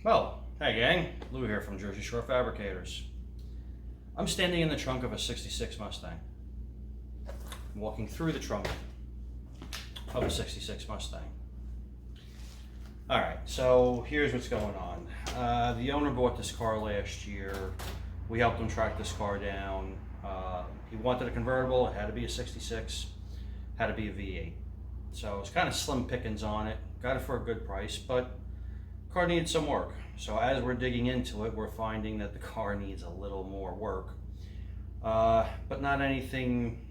Well, hey gang, Lou here from Jersey Shore Fabricators. I'm standing in the trunk of a 66 Mustang. I'm walking through the trunk of a 66 Mustang. Alright, so here's what's going on. The owner bought this car last year. We helped him track this car down. He wanted a convertible, it had to be a 66, had to be a V8. So it's kind of slim pickings on it. Got it for a good price, but car needed some work. So as we're digging into it, we're finding that the car needs a little more work, but not anything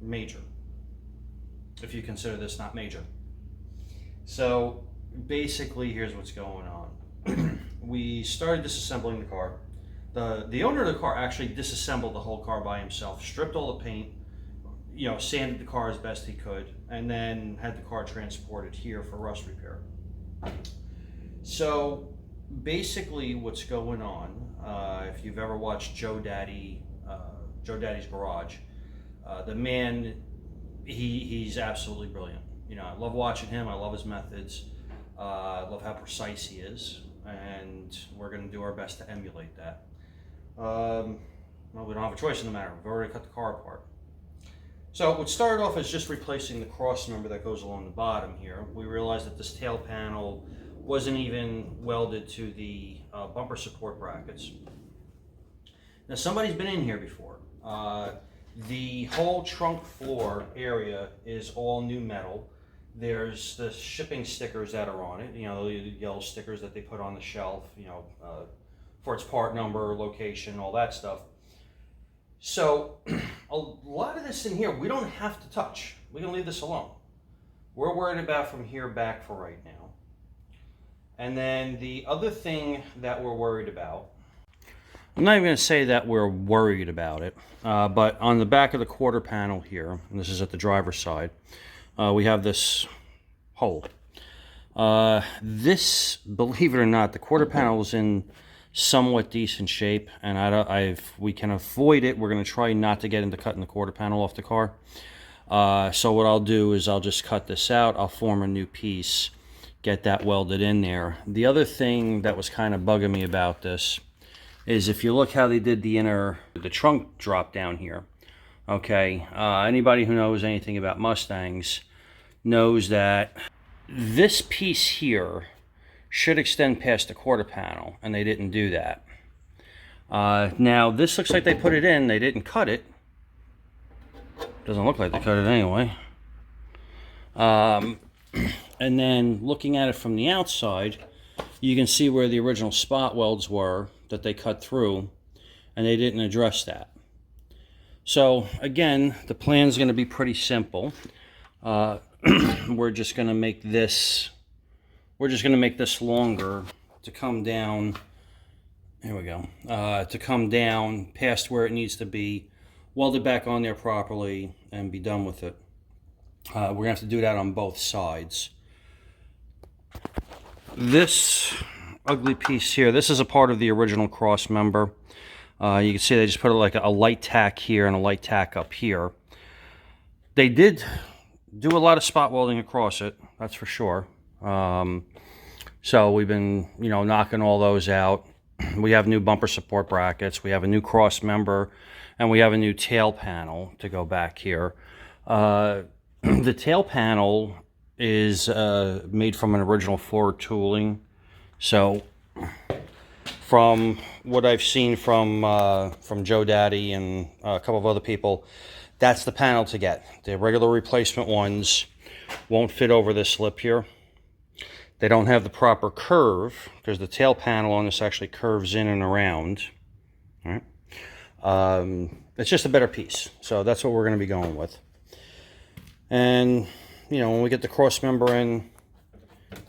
major, if you consider this not major. So basically, here's what's going on. We started disassembling the car. The owner of the car actually disassembled the whole car by himself, stripped all the paint, sanded the car as best he could, and then had the car transported here for rust repair. So basically what's going on, if you've ever watched Joe Daddy's Garage, the man, he's absolutely brilliant. I love watching him, I love his methods, I love how precise he is, and we're going to do our best to emulate that. Well, we don't have a choice in the matter, we've already cut the car apart. So what started off as just replacing the cross member that goes along the bottom here. We realized that this tail panel wasn't even welded to the bumper support brackets. Now somebody's been in here before. The whole trunk floor area is all new metal. There's the shipping stickers that are on it, the yellow stickers that they put on the shelf, for its part number, location, all that stuff. So a lot of this in here we don't have to touch. We can leave this alone. We're worried about from here back for right now. And then the other thing that we're worried about, I'm not even going to say that we're worried about it, but on the back of the quarter panel here, and this is at the driver's side, we have this hole. This, believe it or not, the quarter panel is in somewhat decent shape, and if we can avoid it, we're going to try not to get into cutting the quarter panel off the car. So what I'll do is I'll just cut this out, I'll form a new piece, get that welded in there. The other thing that was kind of bugging me about this is if you look how they did the trunk drop down here. Okay, anybody who knows anything about Mustangs knows that this piece here should extend past the quarter panel, and they didn't do that. Now this looks like they put it in, they didn't cut it. Doesn't look like they cut it anyway. And then looking at it from the outside, you can see where the original spot welds were that they cut through, and they didn't address that. So again, the plan is going to be pretty simple. We're just going to make this longer to come down. Here we go. To come down past where it needs to be, weld it back on there properly, and be done with it. We're going to have to do that on both sides. This ugly piece here, this is a part of the original cross member. You can see they just put like a light tack here and a light tack up here. They did do a lot of spot welding across it, that's for sure. So we've been, knocking all those out. We have new bumper support brackets, we have a new cross member, and we have a new tail panel to go back here. The tail panel is made from an original Ford tooling. So from what I've seen from Joe Daddy and a couple of other people, that's the panel to get. The regular replacement ones won't fit over this lip here. They don't have the proper curve because the tail panel on this actually curves in and around. All right. It's just a better piece. So that's what we're going to be going with. And, when we get the cross member in,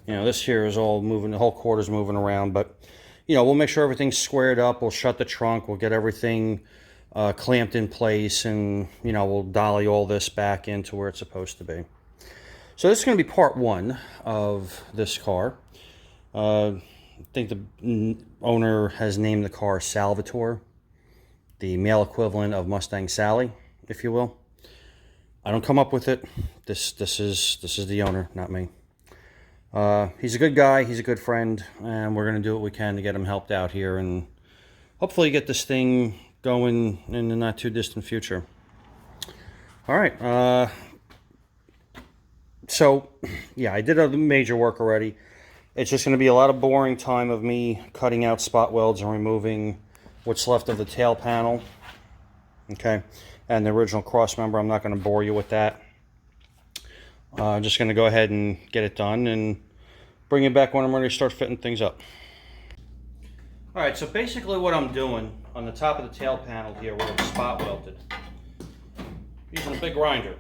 this here is all moving, the whole quarter's moving around, but, we'll make sure everything's squared up. We'll shut the trunk. We'll get everything clamped in place, and, we'll dolly all this back into where it's supposed to be. So this is going to be part one of this car. I think the owner has named the car Salvatore, the male equivalent of Mustang Sally, if you will. I don't come up with it. This is the owner, not me. He's a good guy, he's a good friend, and we're going to do what we can to get him helped out here and hopefully get this thing going in the not too distant future. All right, so yeah, I did a major work already. It's just going to be a lot of boring time of me cutting out spot welds and removing what's left of the tail panel. Okay, and the original cross member, I'm not going to bore you with that. I'm just going to go ahead and get it done and bring it back when I'm ready to start fitting things up. All right, so basically what I'm doing on the top of the tail panel here where it's spot welded, using a big grinder.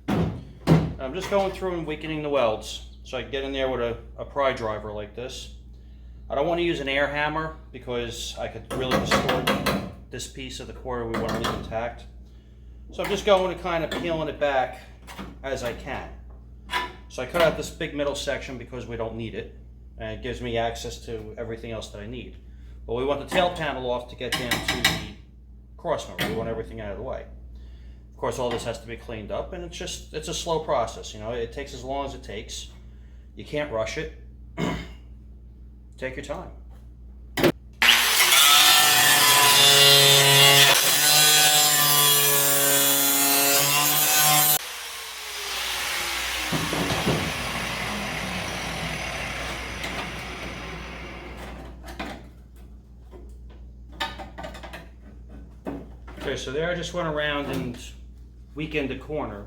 I'm just going through and weakening the welds so I can get in there with a pry driver like this. I don't want to use an air hammer because I could really distort this piece of the quarter we want to leave intact. So I'm just going and kind of peeling it back as I can. So I cut out this big middle section because we don't need it, and it gives me access to everything else that I need. But we want the tail panel off to get down to the cross member. We want everything out of the way. Of course, all this has to be cleaned up, and it's a slow process. You know, it takes as long as it takes. You can't rush it. Take your time. Okay, so there I just went around and weakened the corner,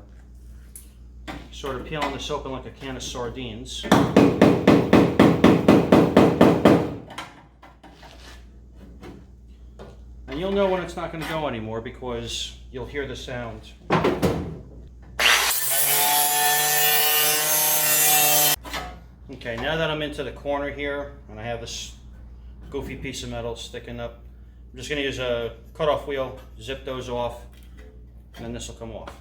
sort of peeling this open like a can of sardines. And you'll know when it's not going to go anymore because you'll hear the sound. Okay, now that I'm into the corner here and I have this goofy piece of metal sticking up, I'm just going to use a cutoff wheel, zip those off, and then this will come off.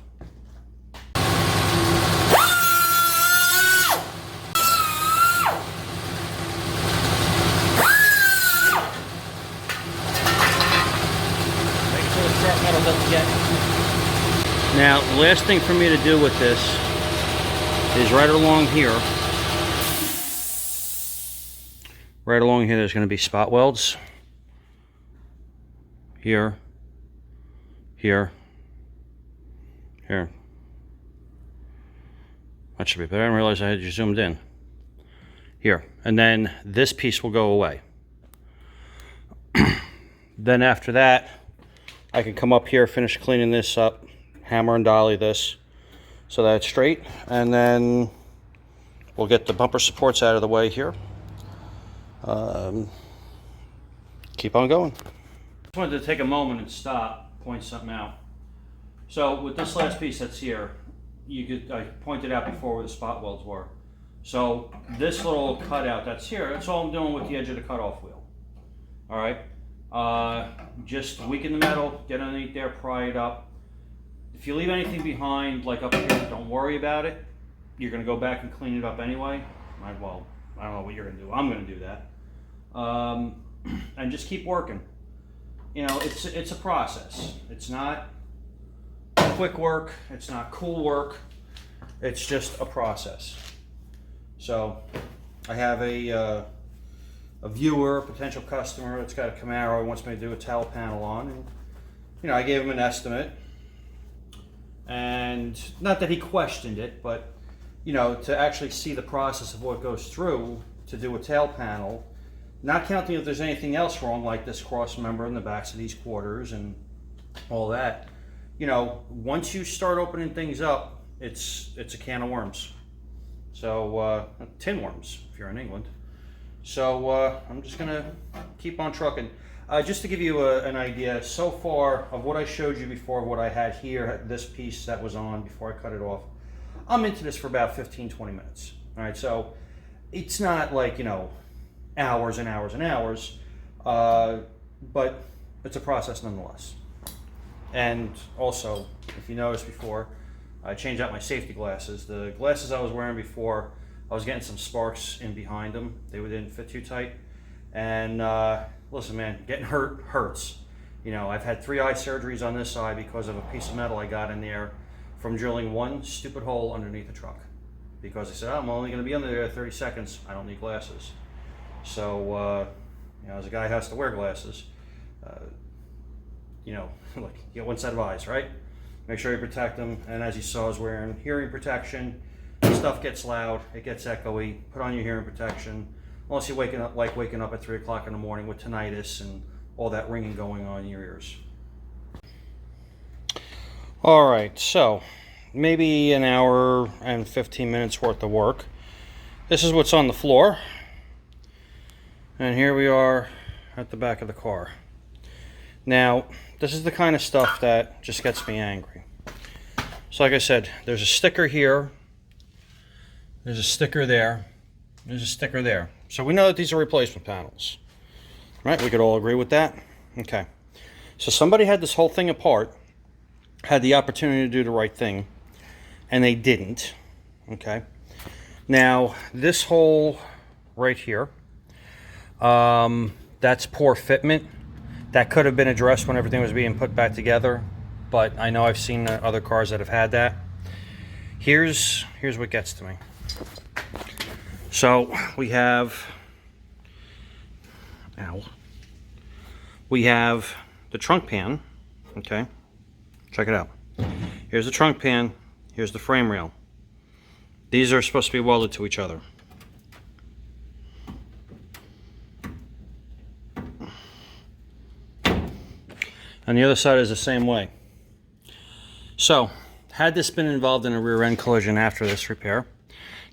Make sure the sharp metal doesn't get. Now, the last thing for me to do with this is right along here. Right along here, there's going to be spot welds. Here, here, here. That should be better. I didn't realize I had you zoomed in. Here, and then this piece will go away. Then after that, I can come up here, finish cleaning this up, hammer and dolly this so that it's straight, and then we'll get the bumper supports out of the way here. Keep on going. I just wanted to take a moment and stop, point something out. So with this last piece that's here, I pointed out before where the spot welds were. So this little cutout that's here, that's all I'm doing with the edge of the cutoff wheel. All right, just weaken the metal, get underneath there, pry it up. If you leave anything behind, like up here, don't worry about it. You're gonna go back and clean it up anyway. Well, I don't know what you're gonna do. I'm gonna do that. And just keep working. You know, it's a process. It's not quick work. It's not cool work. It's just a process. So I have a viewer, a potential customer that's got a Camaro wants me to do a tail panel on, and you know, I gave him an estimate, and not that he questioned it, but you know, to actually see the process of what goes through to do a tail panel. Not counting if there's anything else wrong, like this cross member in the backs of these quarters and all that. You know, once you start opening things up, it's a can of worms. So, tin worms, if you're in England. So, I'm just going to keep on trucking. Just to give you an idea, so far, of what I showed you before, what I had here, this piece that was on before I cut it off, I'm into this for about 15-20 minutes. All right, so it's not like, you know, hours and hours and hours, but it's a process nonetheless. And also, if you noticed before, I changed out my safety glasses. The glasses I was wearing before, I was getting some sparks in behind them. They didn't fit too tight. And listen, man, getting hurt hurts. You know, I've had 3 eye surgeries on this eye because of a piece of metal I got in there from drilling one stupid hole underneath the truck. because they said, oh, I'm only going to be under there 30 seconds. I don't need glasses. So, you know, as a guy who has to wear glasses, you know, look, you get one set of eyes, right? Make sure you protect them. And as you saw, I was wearing hearing protection. Stuff gets loud, it gets echoey. Put on your hearing protection. Unless you're waking up at 3 o'clock in the morning with tinnitus and all that ringing going on in your ears. All right, so maybe an hour and 15 minutes worth of work. This is what's on the floor. And here we are at the back of the car. Now, this is the kind of stuff that just gets me angry. So like I said, there's a sticker here. There's a sticker there. There's a sticker there. So we know that these are replacement panels. Right? We could all agree with that? Okay. So somebody had this whole thing apart, had the opportunity to do the right thing, and they didn't. Okay. Now, this hole right here, that's poor fitment. That could have been addressed when everything was being put back together, but I know I've seen other cars that have had that. Here's what gets to me. So we have, we have the trunk pan. Okay, check it out. Here's the trunk pan. Here's the frame rail. These are supposed to be welded to each other. And the other side is the same way. So, had this been involved in a rear end collision after this repair,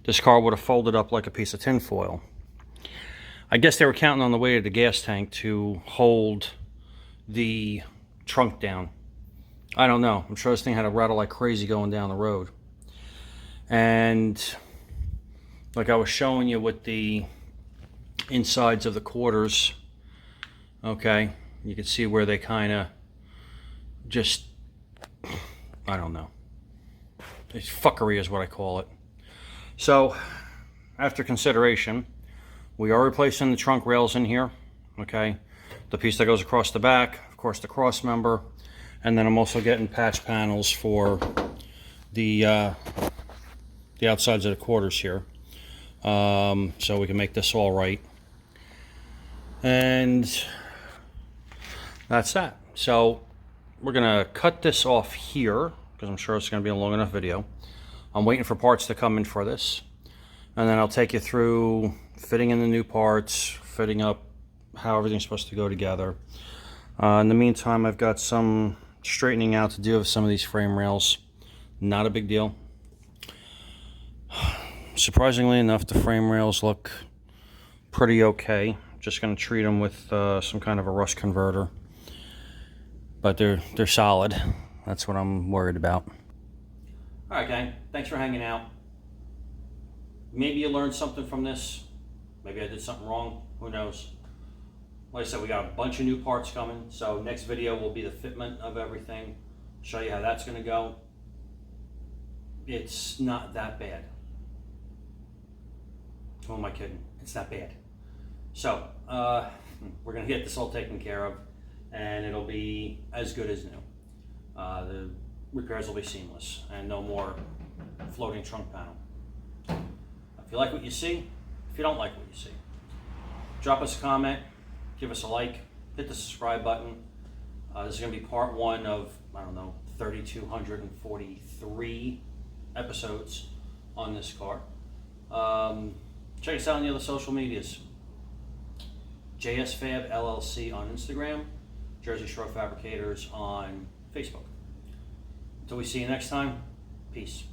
this car would have folded up like a piece of tin foil. I guess they were counting on the weight of the gas tank to hold the trunk down. I don't know. I'm sure this thing had to rattle like crazy going down the road. And like I was showing you with the insides of the quarters, okay, you can see where they kind of just, I don't know. It's fuckery is what I call it. So, after consideration, we are replacing the trunk rails in here, okay? The piece that goes across the back, of course the cross member, and then I'm also getting patch panels for the outsides of the quarters here, so we can make this all right. And that's that. So we're gonna cut this off here because I'm sure it's gonna be a long enough video. I'm waiting for parts to come in for this, and then I'll take you through fitting in the new parts, fitting up how everything's supposed to go together. In the meantime, I've got some straightening out to do with some of these frame rails. Not a big deal. Surprisingly enough, the frame rails look pretty okay. Just going to treat them with some kind of a rust converter, but they're solid. That's what I'm worried about. All right, gang. Thanks for hanging out. Maybe you learned something from this. Maybe I did something wrong. Who knows? Like I said, we got a bunch of new parts coming. So next video will be the fitment of everything. Show you how that's going to go. It's not that bad. Who am I kidding? It's not bad. So we're going to get this all taken care of, and it'll be as good as new. The repairs will be seamless, and no more floating trunk panel. If you like what you see, if you don't like what you see, drop us a comment, give us a like, hit the subscribe button. This is going to be part one of, I don't know, 3,243 episodes on this car. Check us out on the other social medias. JSFab LLC on Instagram, Jersey Shore Fabricators on Facebook. Until we see you next time, peace.